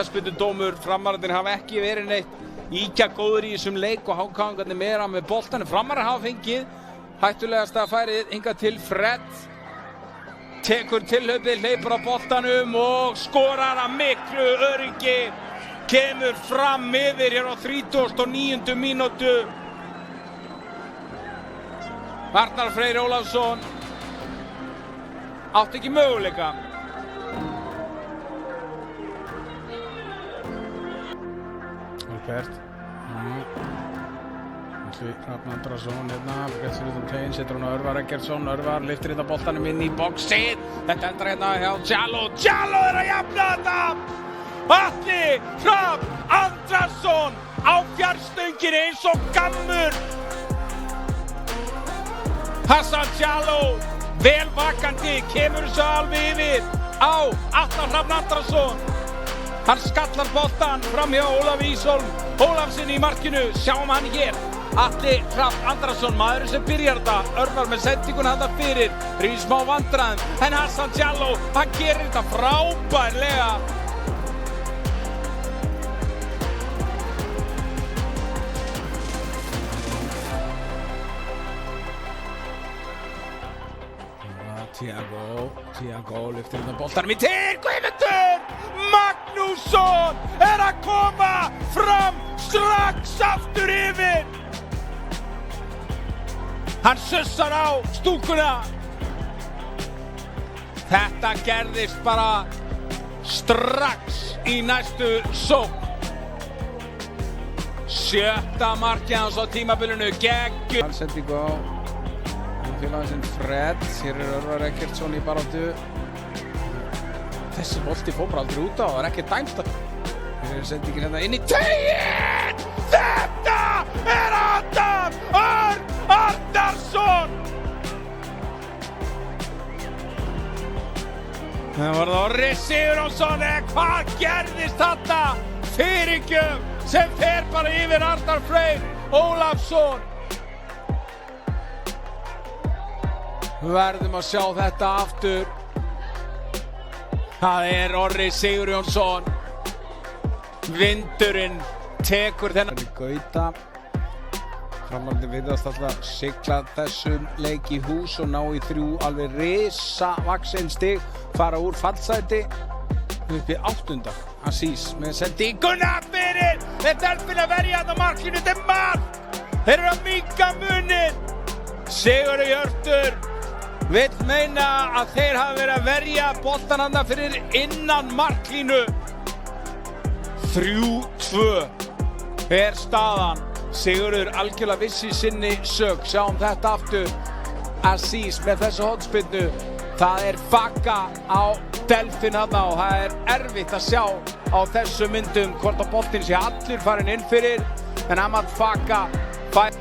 Spyrnudómur, framararnir hafa ekki verið neitt íkja góður í þessum leik og hákáðingarnir meira með boltanum. Framarar hafa fengið hættulegasta færið hingað til. Fred tekur tilhlaupið, hleypur á boltanum og skorar að miklu öryggi. Kemur fram yfir hér á 39. mínútu. Arnar Freyr Ólafsson átti ekki möguleika. Albert Hrafn Andrason hérna, fyrir utan tegin, setur hún á Örvar Eggertsson. Örvar lyftir hérna boltanum inn í boxið. Þetta endar hérna hjá Jallo. Jallo að jafna þetta! Atli Hrafn Andrason á fjarstöngin eins og gammur. Hassan Jallo vel vakandi, kemur þessu alveg yfir á Atla Hrafn Andrason. Hann skallar boltan fram hjá Ólafi Ísólf Ólafsson í markinu. Sjáum hann hér. Atli Hrafn Andrason, maðurinn sem byrjar þetta. Örvar með sendinguna þarna fyrir. Í smá vandræðum. En Hassan Jallo, hann gerir þetta frábærlega. Thiago lyftir hérna boltanum í til. Guðmundur Magnússon er að koma fram strax aftur yfir. Hann sussar á stúkuna. Þetta gerðist bara strax í næstu sókn. 7. markið hans á tímabilinu. Geggjum. Sendingu á félaginn Fred. Hér Örvar Eggertsson í baráttu. Þessi bolti fór bara aldrei út á, það er ekki dæmt að. Hér sendingin hérna inn í tegin. Þetta er Adam Örn Arnarsson. Það var Orri Sigurjónsson. Hvað gerðist þetta? Fyrirgjöf sem fer bara yfir Arnar Freyr Ólafsson. Verðum að sjá þetta aftur. Það er Orri Sigurjónsson. Vindurinn tekur þennan. Gauta. Framararnir virðast alltaf sigla þessum leik í hús og ná í 3 alveg risavaxin stig. Fara úr fallsæti upp í 8. Asís með sendinguna fyrir. Þetta er fyrir að verja þetta markinu til mark. Þeir eru að minnka munin. Sigurður Hjörtur vill meina að þeir hafa verið að verja boltan handa fyrir innan marklínu. 3-2 er staðan. Sigurður algjörlega vissi sinni sök. Sjáum þetta aftur. Asís með þessu hornspyrnu. Það er Faka á Delfin hana og það er erfitt að sjá á þessu myndum hvort að boltinn sé allir farin inn fyrir. En Ahmad Faka fær